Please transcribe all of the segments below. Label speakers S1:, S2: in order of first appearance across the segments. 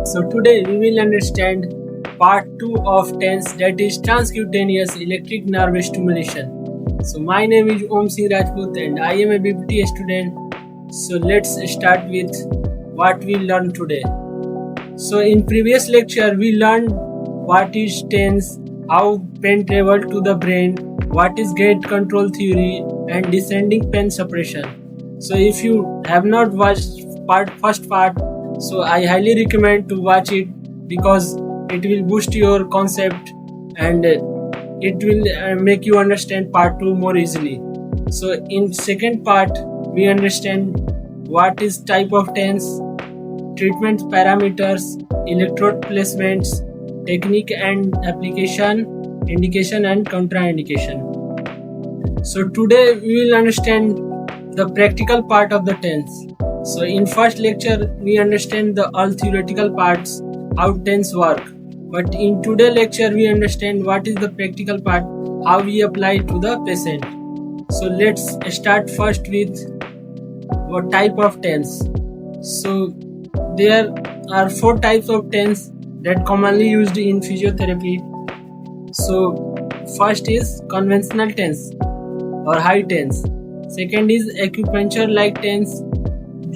S1: So today we will understand part 2 of TENS, that is transcutaneous electric nerve stimulation. So my name is Om Singh Rajput and I am a BPT student. So let's start with what we learned today. So in previous lecture we learned what is TENS, how pain travel to the brain, what is gate control theory and descending pain suppression. So if you have not watched first part, so I highly recommend to watch it because it will boost your concept and it will make you understand part 2 more easily. So in second part we understand what is type of TENS, treatment parameters, electrode placements, technique and application, indication and contraindication. So today we will understand the practical part of the TENS. So in first lecture we understand the all theoretical parts, how TENS work. But in today lecture we understand what is the practical part, how we apply to the patient. So let's start first with what type of TENS. So there are 4 types of TENS that commonly used in physiotherapy. So first is conventional TENS और high TENS, second is acupuncture like TENS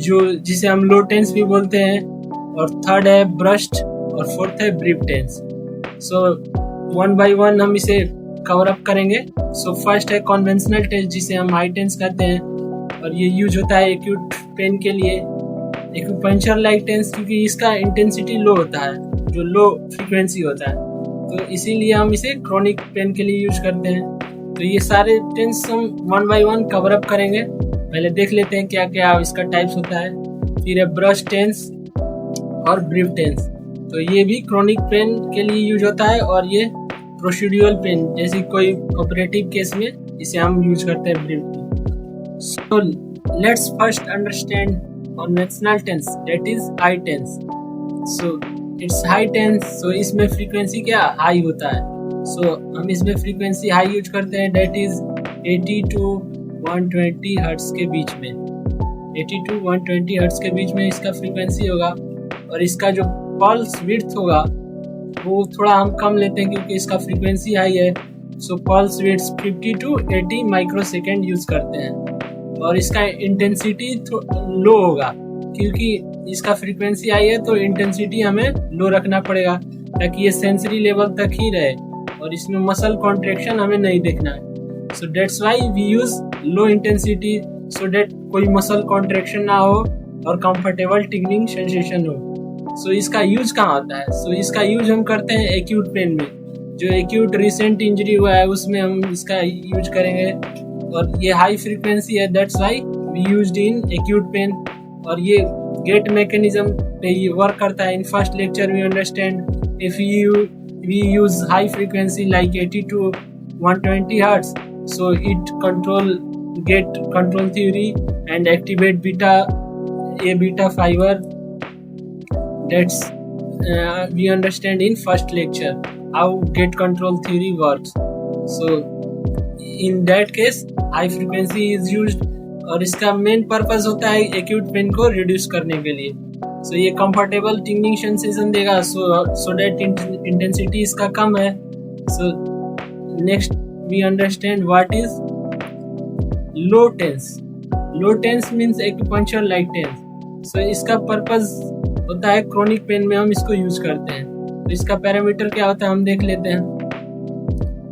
S1: जो जिसे हम लो tense भी बोलते हैं, और third है burst और फोर्थ है brief TENS. So one by one हम इसे कवर अप करेंगे. सो फर्स्ट है कन्वेंशनल टेंस जिसे हम हाई टेंस कहते हैं और ये यूज होता है एक्यूट पेन के लिए. एक्यूपंक्चर लाइक टेंस क्योंकि इसका इंटेंसिटी लो होता है, जो लो फ्रीक्वेंसी होता है, तो इसीलिए हम इसे क्रोनिक पेन के लिए यूज करते हैं. तो ये सारे टेंस हम one by one cover up करेंगे. पहले देख लेते हैं क्या क्या इसका टाइप्स होता है. फिर है ब्रश टेंस और ब्रीफ टेंस. तो ये भी क्रोनिक पेन के लिए यूज होता है और ये प्रोसीड्यूरल पेन जैसे कोई ऑपरेटिव केस में इसे हम यूज करते हैं brief TENS. So let's first understand conventional TENS, that is high TENS. So it's high TENS. So इसमें फ्रीक्वेंसी क्या हाई होता है. सो हम इसमें फ्रीक्वेंसी हाई यूज करते हैं, डेट इज 80 to 120 हर्ट्ज के बीच में. 80 to 120 हर्ट्ज के बीच में इसका फ्रीक्वेंसी होगा और इसका जो पल्स विड्थ होगा वो थोड़ा हम कम लेते हैं क्योंकि इसका फ्रीक्वेंसी हाई है. So pulse width 50 to 80 microsecond use करते हैं और इसका इंटेंसिटी लो होगा क्योंकि इसका फ्रीक्वेंसी हाई है, तो इंटेंसिटी हमें लो रखना पड़ेगा ताकि ये सेंसरी लेवल तक ही रहे और इसमें मसल कॉन्ट्रैक्शन हमें नहीं देखना है. So that's why we use low intensity so that कोई मसल कॉन्ट्रैक्शन ना हो और कंफर्टेबल टिंगलिंग सेंसेशन हो. सो इसका यूज कहाँ होता है. सो इसका यूज हम करते हैं एक्यूट पेन में. जो एक्यूट रिसेंट इंजरी हुआ है उसमें हम इसका यूज करेंगे और ये हाई फ्रीक्वेंसी है, that's why we used in acute pain. और ये गेट मैकेनिज्म पे ये वर्क करता है. In first lecture we understand if we use high frequency like 80 to 120 hertz, so it get control theory and activate beta fiber. That's we understand in first lecture how gate control theory works. So in that case high frequency is used और इसका main purpose होता है acute pain को reduce करने के लिए. सो ये comfortable tingling sensation देगा सो दैट इंटेंसिटी इसका कम है. So next we understand what is low TENS. Low TENS means acupuncture like TENS. So इसका पर्पस होता है क्रोनिक पेन में हम इसको यूज करते हैं. तो इसका पैरामीटर क्या होता है हम देख लेते हैं.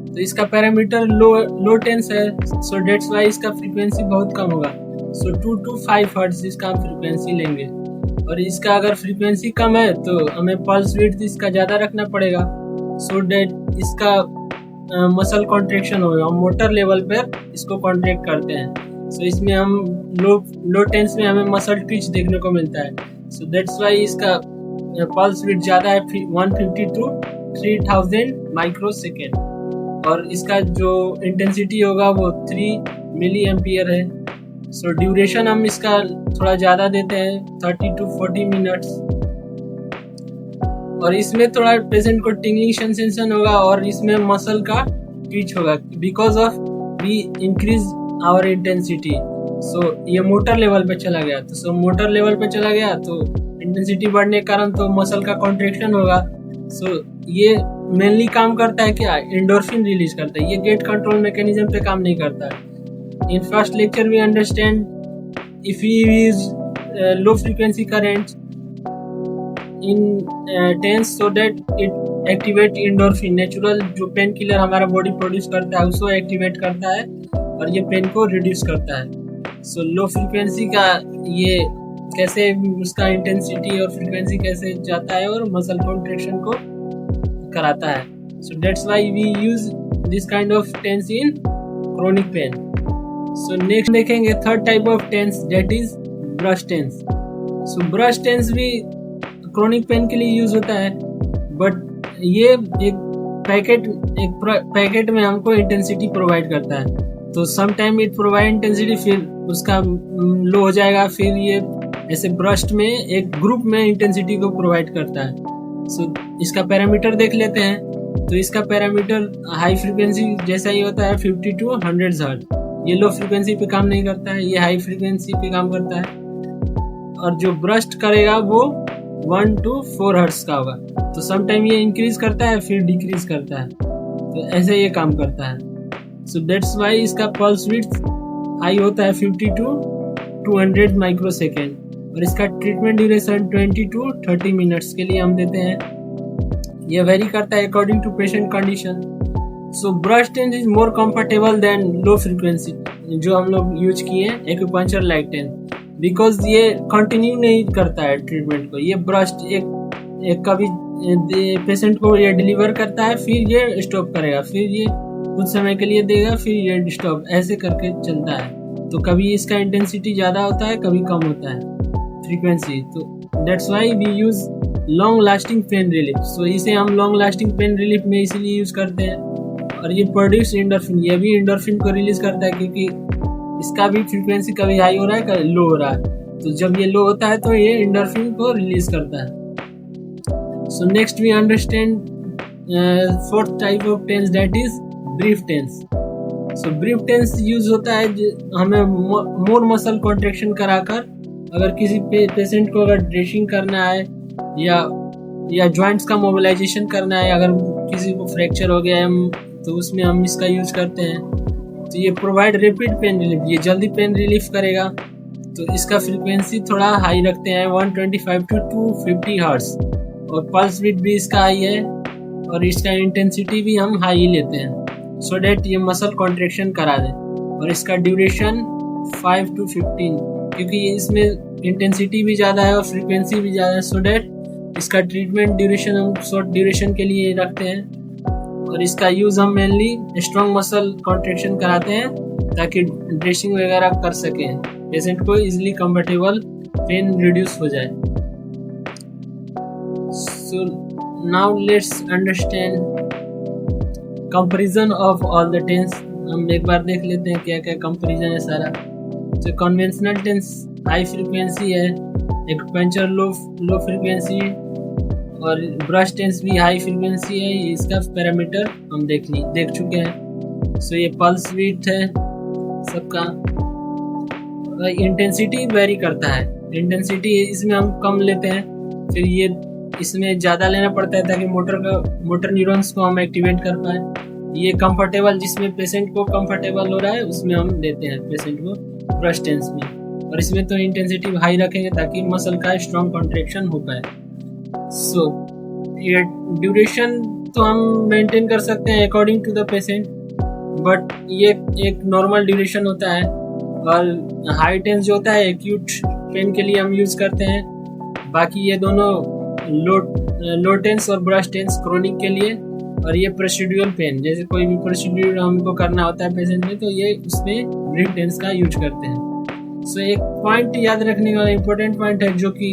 S1: तो इसका पैरामीटर लो टेंस है, सो दैट्स व्हाई इसका फ्रीक्वेंसी बहुत कम होगा. सो 2 to 5 हर्ट्ज इसका हम फ्रीक्वेंसी लेंगे और इसका अगर फ्रीक्वेंसी कम है तो हमें पल्स विड्थ इसका ज़्यादा रखना पड़ेगा सो दैट इसका मसल कॉन्ट्रैक्शन होगा. हम मोटर लेवल पर इसको कॉन्ट्रैक्ट करते हैं. सो इसमें हम लो टेंस में हमें मसल ट्विच देखने को मिलता है. सो दैट्स वाई इसका पल्स विड्थ ज़्यादा है, 150 to 3000 माइक्रोसेकेंड. और इसका जो इंटेंसिटी होगा वो 3 मिली एम्पियर है. सो ड्यूरेशन हम इसका थोड़ा ज़्यादा देते हैं, 30 to 40 मिनट्स. और इसमें थोड़ा पेशेंट को टिंगलिंग सेंसेशन होगा और इसमें मसल का ट्विच होगा because of we increase our intensity. So ये मोटर लेवल पे चला गया, तो मोटर लेवल पे चला गया तो इंटेंसिटी बढ़ने के कारण तो मसल का कॉन्ट्रैक्शन होगा। सो ये मेनली काम करता है क्या, एंडोर्फिन रिलीज करता है। ये गेट कंट्रोल मैकेनिज्म पे काम नहीं करता है। In first lecture we understand if we use low frequency currents in TENS so that it activate endorphin, natural जो पेन किलर हमारा बॉडी प्रोड्यूस करता है उसको एक्टिवेट करता है और ये पेन को रिड्यूस करता है। सो लो फ्रीक्वेंसी का ये कैसे उसका इंटेंसिटी और फ्रीक्वेंसी कैसे जाता है और मसल कॉन्ट्रैक्शन को कराता है। So that's why we use this kind of TENS in chronic pain. So next देखेंगे third type of TENS, that is brush TENS. So brush TENS भी क्रोनिक पेन के लिए यूज होता है, बट ये एक पैकेट में हमको इंटेंसिटी प्रोवाइड करता है। तो some time it provide intensity, फिर उसका लो हो जाएगा, फिर ये ऐसे ब्रस्ट में एक ग्रुप में इंटेंसिटी को प्रोवाइड करता है। सो इसका पैरामीटर देख लेते हैं। तो इसका पैरामीटर हाई फ्रीक्वेंसी जैसा ही होता है 50 to 100 हर्ट्ज। ये लो फ्रीक्वेंसी पे काम नहीं करता है, ये हाई फ्रीक्वेंसी पे काम करता है। और जो ब्रस्ट करेगा वो 1 to 4 हर्ट्ज का होगा। तो सम टाइम ये इंक्रीज करता है फिर डिक्रीज करता है, तो ऐसे ये काम करता है। सो दैट्स वाई इसका पल्स विड्थ हाई होता है 50 to 200 माइक्रोसेकेंड, और इसका ट्रीटमेंट ड्यूरेशन 20 to 30 मिनट्स के लिए हम देते हैं। यह वेरी करता है according to patient condition. So brush TENS is more comfortable than low frequency जो हम लोग यूज किए एक्यूपंक्चर लाइक टेंस, बिकॉज ये कंटिन्यू नहीं करता है ट्रीटमेंट को। ये ब्रश एक कभी पेशेंट को ये डिलीवर करता है, फिर ये स्टॉप करेगा, फिर ये कुछ समय के लिए देगा, फिर ये स्टॉप, ऐसे करके चलता है। तो कभी इसका इंटेंसिटी ज़्यादा होता है, कभी कम होता है फ्रीक्वेंसी। तो that's why we use long lasting pain relief. So इसे हम लॉन्ग लास्टिंग पेन रिलीफ में इसीलिए यूज करते हैं। और ये प्रोड्यूस एंडोर्फिन, ये भी एंडोर्फिन को रिलीज करता है, क्योंकि इसका भी फ्रीक्वेंसी कभी हाई हो रहा है कभी लो हो रहा है। तो जब ये लो होता है तो ये एंडोर्फिन को रिलीज करता है। So next we understand fourth type of TENS, that is brief TENS. So brief TENS use होता है हमें मोर मसल कॉन्ट्रैक्शन कराकर, अगर किसी पेशेंट को अगर ड्रेसिंग करना है या जॉइंट्स का मोबिलाइजेशन करना है, अगर किसी को फ्रैक्चर हो गया है तो उसमें हम इसका यूज करते हैं। तो ये प्रोवाइड रैपिड पेन रिलीफ, ये जल्दी पेन रिलीफ करेगा। तो इसका फ्रीक्वेंसी थोड़ा हाई रखते हैं 125 to 250 हर्ट्ज, और पल्स बीट भी इसका हाई है, और इसका इंटेंसिटी भी हम हाई ही लेते हैं सो डैट ये मसल कॉन्ट्रैक्शन करा दे। और इसका ड्यूरेशन 5 to 15, क्योंकि इसमें इंटेंसिटी भी ज़्यादा है और फ्रीक्वेंसी भी ज़्यादा है, सो डैट इसका ट्रीटमेंट ड्यूरेशन हम शॉर्ट ड्यूरेशन के लिए रखते हैं। और इसका यूज़ हम मेनली स्ट्रॉन्ग मसल कॉन्ट्रैक्शन कराते हैं ताकि ड्रेसिंग वगैरह कर सकें, पेशेंट को इजीली कंफर्टेबल, पेन रिड्यूस हो जाए। So now let's understand comparison of all the TENS. हम एक बार देख लेते हैं क्या क्या कंपैरिजन है सारा। तो कन्वेंशनल टेंस हाई फ्रीक्वेंसी है, एक्यूपंक्चर लो फ्रीक्वेंसी, और ब्रश टेंस भी हाई फ्रीक्वेंसी है। इसका पैरामीटर हम देख चुके हैं। सो ये पल्स बीट है सबका। इंटेंसिटी वेरी करता है, इंटेंसिटी इसमें हम कम लेते हैं, फिर ये इसमें ज़्यादा लेना पड़ता है ताकि मोटर न्यूरॉन्स को हम एक्टिवेट कर पाए। ये कंफर्टेबल, जिसमें पेशेंट को कंफर्टेबल हो रहा है उसमें हम देते हैं पेशेंट को ब्रश टेंस में। और इसमें तो इंटेंसिटी हाई रखेंगे ताकि मसल का स्ट्रॉन्ग कॉन्ट्रैक्शन हो पाए। सो ये ड्यूरेशन तो हम मेंटेन कर सकते हैं according to the patient, but ये एक नॉर्मल ड्यूरेशन होता है। और हाई टेंस जो होता है एक्यूट पेन के लिए हम यूज़ करते हैं। बाकी ये दोनों लो टेंस और ब्रश टेंस क्रोनिक के लिए, और ये प्रोसीड्यूरल पेन, जैसे कोई भी प्रोसीड्यूर हमको करना होता है पेशेंट में, तो ये उसमें ब्रीफ टेंस का यूज करते हैं। सो एक पॉइंट याद रखने वाला इम्पोर्टेंट पॉइंट है, जो कि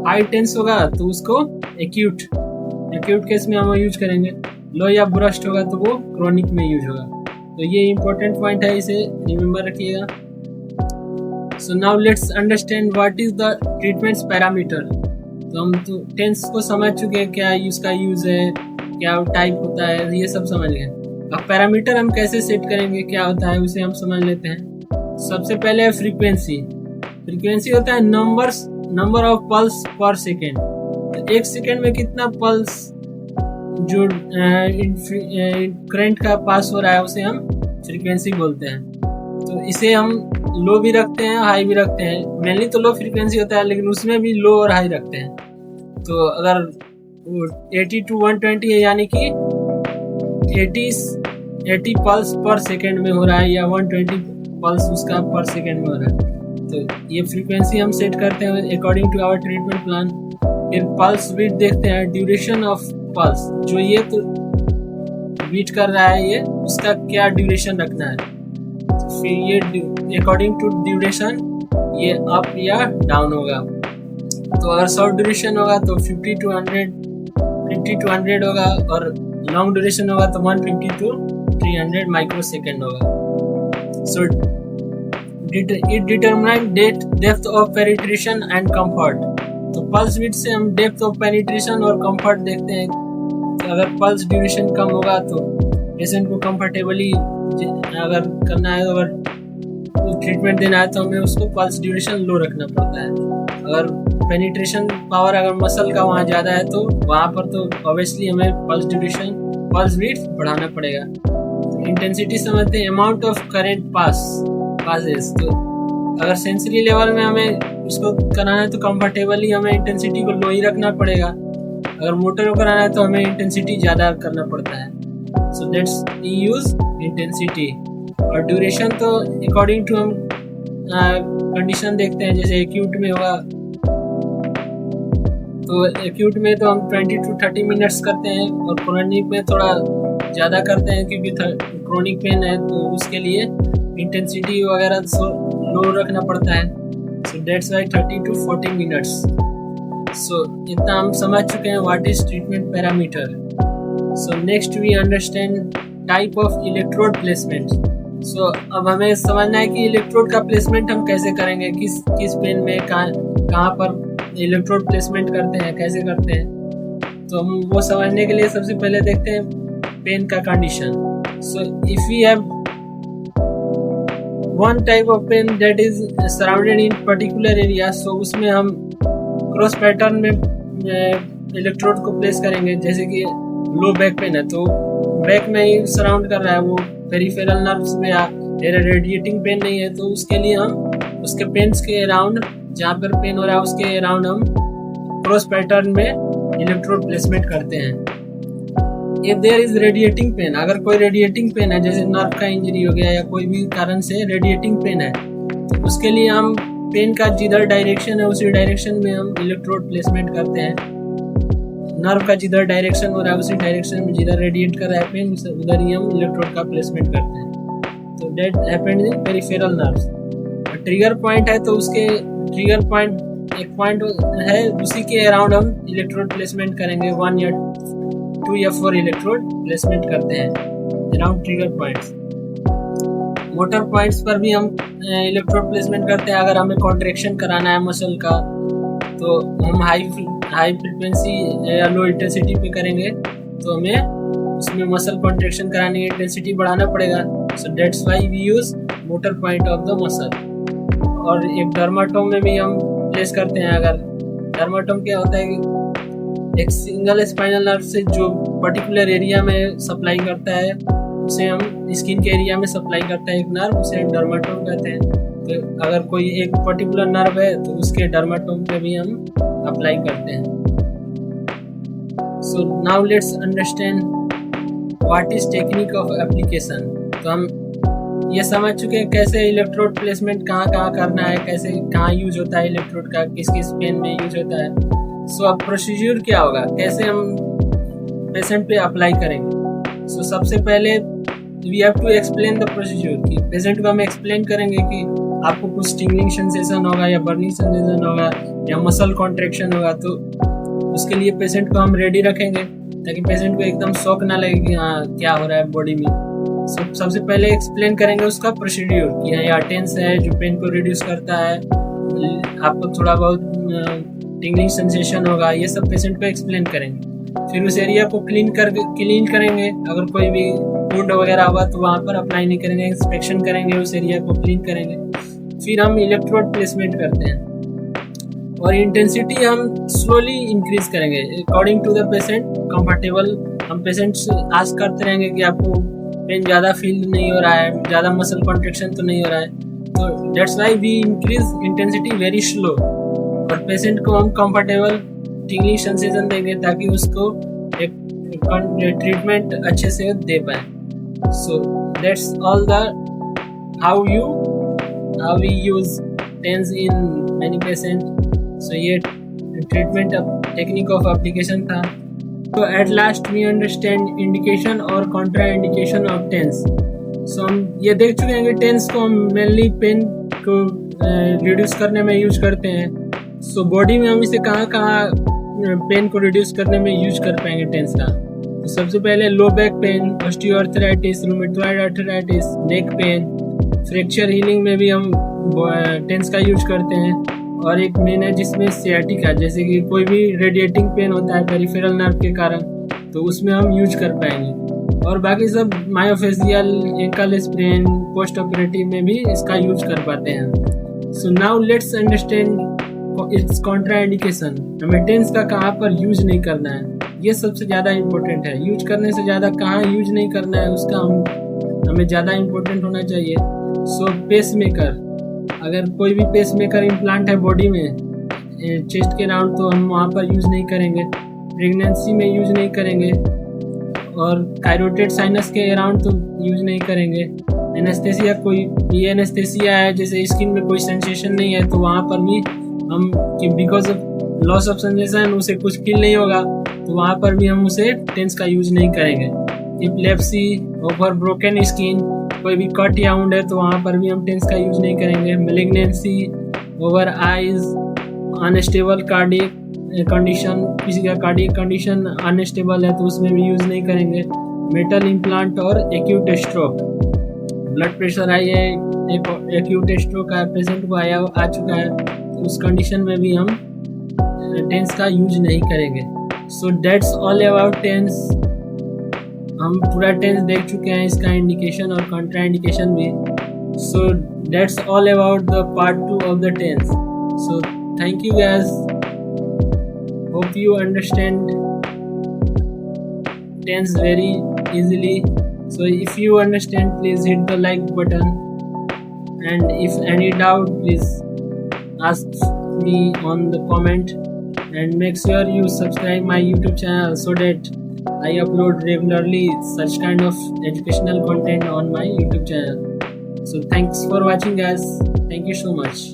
S1: हाई टेंस होगा तो उसको एक्यूट केस में हम यूज करेंगे, लो या ब्रस्ट होगा तो वो क्रोनिक में यूज होगा। तो ये इम्पोर्टेंट पॉइंट है, इसे रिमेम्बर रखिएगा। सो now let's understand what is the treatments parameter. तो हम तो टेंस को समझ चुके हैं, क्या इसका यूज है, क्या टाइप होता है, ये सब समझ गए। अब पैरामीटर हम कैसे सेट करेंगे, क्या होता है, उसे हम समझ लेते हैं। सबसे पहले है फ्रीक्वेंसी। फ्रीक्वेंसी होता है नंबर्स नंबर ऑफ पल्स पर सेकेंड, तो एक सेकेंड में कितना पल्स जो करंट का पास हो रहा है उसे हम फ्रीक्वेंसी बोलते हैं। तो इसे हम लो भी रखते हैं, हाई भी रखते हैं। मेनली तो लो फ्रीक्वेंसी होता है, लेकिन उसमें भी लो और हाई रखते हैं। तो अगर 80 to 120 है, यानी कि 80 पल्स पर सेकेंड में हो रहा है, या 120 पल्स उसका पर सेकेंड में हो रहा है। तो ये फ्रीक्वेंसी हम सेट करते हैं according to our treatment plan. फिर पल्स विड्थ देखते हैं, ड्यूरेशन ऑफ पल्स, जो ये तो बीट कर रहा है ये, उसका क्या ड्यूरेशन रखना है। तो फिर ये अकॉर्डिंग टू ड्यूरेशन ये अप या डाउन होगा। तो अगर शॉर्ट ड्यूरेशन होगा तो 50 to 100 होगा, और लॉन्ग ड्यूरेशन होगा तो 150 to 300 माइक्रो सेकेंड होगा। So it determine depth of penetration and comfort. तो पल्स विड्थ से हम डेप्थ ऑफ पेनिट्रेशन और कंफर्ट देखते हैं। तो अगर पल्स ड्यूरेशन कम होगा तो पेशेंट को कंफर्टेबली अगर करना है, अगर ट्रीटमेंट देना है तो हमें उसको पल्स ड्यूरेशन लो रखना पड़ता है। अगर पेनिट्रेशन पावर अगर मसल का वहाँ ज़्यादा है तो वहाँ पर तो ऑब्वियसली हमें पल्स विड्थ बढ़ाना पड़ेगा। तो इंटेंसिटी समझते हैं, अमाउंट ऑफ करेंट पासेस। तो अगर सेंसरी लेवल में हमें उसको कराना है तो कंफर्टेबली हमें इंटेंसिटी को लो ही रखना पड़ेगा। अगर मोटर को कराना है तो हमें इंटेंसिटी ज़्यादा करना पड़ता है। So that's use intensity. और ड्यूरेशन तो अकॉर्डिंग टू हम कंडीशन देखते हैं, जैसे एक्यूट में होगा तो एक्यूट में तो हम 20 to 30 मिनट्स करते हैं, और क्रोनिक में थोड़ा ज़्यादा करते हैं क्योंकि क्रोनिक पेन है तो उसके लिए इंटेंसिटी वगैरह लो रखना पड़ता है। So that's why 30 to 40 minutes. So इतना हम समझ चुके हैं what is treatment parameter. So next we understand type of electrode placement. So अब हमें समझना है कि इलेक्ट्रोड का प्लेसमेंट हम कैसे करेंगे, किस पेन में कहाँ पर इलेक्ट्रोड प्लेसमेंट करते हैं, कैसे करते हैं। तो हम वो समझने के लिए सबसे पहले देखते हैं पेन का condition. So if we have one type of pain that is surrounded in particular area, so उसमें हम क्रॉस पैटर्न में इलेक्ट्रोड को प्लेस करेंगे। जैसे कि लो बैक पेन है तो बैक में ही सराउंड कर रहा है, वो पेरिफेरल नर्व्स में रेडिएटिंग पेन नहीं है, तो उसके लिए हम उसके पेन्स के अराउंड, जहाँ पर पेन हो रहा है उसके अराउंड हम क्रॉस पैटर्न में इलेक्ट्रोड प्लेसमेंट करते हैं। If there is radiating pain, अगर कोई रेडिएटिंग पेन है, जैसे नर्व का इंजरी हो गया या कोई भी कारण से रेडिएटिंग पेन है, तो उसके लिए हम पेन का जिधर डायरेक्शन है उसी डायरेक्शन में हम इलेक्ट्रोड प्लेसमेंट करते हैं। नर्व का जिधर डायरेक्शन हो रहा है उसी डायरेक्शन में, जिधर रेडिएट कर रहा है पेन उधर ही हम इलेक्ट्रोड का प्लेसमेंट करते हैं। तो that happened in peripheral nerves. Trigger point है तो उसके ट्रिगर पॉइंट एक पॉइंट है, उसी के अराउंड हम इलेक्ट्रोड प्लेसमेंट करेंगे। 1 या 2 या 4 इलेक्ट्रोड प्लेसमेंट करते हैं around trigger points. Motor points पर भी हम इलेक्ट्रोड प्लेसमेंट करते हैं। अगर हमें कॉन्ट्रैक्शन कराना है मसल का तो हम हाई फ्रीक्वेंसी या लो इंटेंसिटी पे करेंगे, तो हमें उसमें मसल कॉन्ट्रैक्शन कराने की इंटेंसिटी बढ़ाना पड़ेगा। So that's why we use motor point of the muscle. और एक डर्माटोम में भी हम प्लेस करते हैं। अगर डर्माटोम क्या होता है कि एक सिंगल स्पाइनल नर्व से जो पर्टिकुलर एरिया में सप्लाई करता है उसे हम स्किन के एरिया में सप्लाई करता है एक नर्व, उसे डर्माटोम कहते हैं। तो अगर कोई एक पर्टिकुलर नर्व है तो उसके डर्माटोम पे भी हम अप्लाई करते हैं। सो now let's understand what is technique of application. तो हम ये समझ चुके हैं कैसे इलेक्ट्रोड प्लेसमेंट कहाँ करना है, कैसे कहाँ यूज होता है इलेक्ट्रोड का, किस किस पेन में यूज होता है। सो अब प्रोसीजर क्या होगा, कैसे हम पेशेंट पे अप्लाई करेंगे। सो सबसे पहले we have to explain the procedure, कि पेशेंट को हम एक्सप्लेन करेंगे कि आपको कुछ टिंगलिंग सेंसेशन होगा या बर्निंग सेंसेशन होगा या मसल कॉन्ट्रैक्शन होगा। तो उसके लिए पेशेंट को हम रेडी रखेंगे ताकि पेशेंट को एकदम शॉक ना लगे कि हाँ क्या हो रहा है बॉडी में। सबसे पहले एक्सप्लेन करेंगे उसका प्रोसीड्यूर कि हाँ यहाँ टेंस है जो पेन को रिड्यूस करता है, आपको थोड़ा बहुत टिंगलिंग सेंसेशन होगा, ये सब पेशेंट को एक्सप्लेन करेंगे। फिर उस एरिया को क्लीन करेंगे। अगर कोई भी वुंड वगैरह हुआ तो वहाँ पर अप्लाई नहीं करेंगे, इंस्पेक्शन करेंगे, उस एरिया को क्लीन करेंगे। फिर हम इलेक्ट्रोड प्लेसमेंट करते हैं। और इंटेंसिटी हम स्लोली इंक्रीज करेंगे according to the patient comfortable. हम पेशेंट से आस्क करते रहेंगे कि आपको पेन ज़्यादा फील नहीं हो रहा है, ज़्यादा मसल कॉन्ट्रेक्शन तो नहीं हो रहा है, तो that's why we increase intensity very slow. और पेशेंट को हम कंफर्टेबल टिंगलिंग सेंसेशन देंगे ताकि उसको एक ट्रीटमेंट अच्छे से दे पाए। So that's all the how we use TENS in many patient. So ये ट्रीटमेंट टेक्निक ऑफ एप्लीकेशन था। तो at last we understand indication और contraindication of TENS. So हम ये देख चुके हैं कि टेंस को हम मेनली पेन को रिड्यूस करने में यूज करते हैं। सो बॉडी में हम इसे कहाँ पेन को रिड्यूस करने में यूज कर पाएंगे टेंस का। तो सबसे पहले low back pain, osteoarthritis, rheumatoid arthritis, neck pain, fracture healing में भी हम टेंस का यूज करते हैं। और एक मेन है जिसमें सियाटिका, जैसे कि कोई भी रेडिएटिंग पेन होता है पेरिफेरल नर्व के कारण, तो उसमें हम यूज कर पाएंगे। और बाकी सब myofascial, ankle sprain, post operative में भी इसका यूज कर पाते हैं। सो now let's understand it's Contra indication. हमें टेंस का कहाँ पर यूज नहीं करना है, ये सबसे ज़्यादा इम्पोर्टेंट है। यूज करने से ज़्यादा कहाँ यूज नहीं करना है उसका हमें ज़्यादा इम्पोर्टेंट होना चाहिए। सो पेस मेकर, अगर कोई भी पेस मेकर इम्प्लांट है बॉडी में चेस्ट के राउंड, तो हम वहाँ पर यूज़ नहीं करेंगे। प्रेगनेंसी में यूज़ नहीं करेंगे। और कायरोटेड साइनस के अराउंड तो यूज़ नहीं करेंगे। एनेस्थेसिया, कोई ये एनेस्थेसिया है जैसे स्किन में कोई सेंसेशन नहीं है, तो वहाँ पर भी हम कि because of loss of sensation उसे कुछ फील नहीं होगा, तो वहाँ पर भी हम उसे टेंस का यूज नहीं करेंगे। एपिलेप्सी, ओवर ब्रोकन स्किन, कोई भी कट या वुंड है तो वहाँ पर भी हम टेंस का यूज नहीं करेंगे। Malignancy, over eyes, unstable cardiac condition, किसी का कार्डियक कंडीशन अनस्टेबल है तो उसमें भी यूज नहीं करेंगे। मेटल इम्प्लांट और acute stroke, blood pressure high है, एक्यूट स्ट्रोक का पेशेंट को आ चुका है, तो उस कंडीशन में भी हम टेंस का यूज नहीं करेंगे। So that's all about TENS. हम पूरा टेंस देख चुके हैं, इसका इंडिकेशन और कॉन्ट्रा इंडिकेशन भी। So that's all about the part 2 of the TENS. So thank you guys, hope you understand tense very easily. So if you understand, please hit the like button, and if any doubt, please ask me on the comment, and make sure you subscribe my YouTube channel so that I upload regularly such kind of educational content on my YouTube channel. So thanks for watching guys, thank you so much.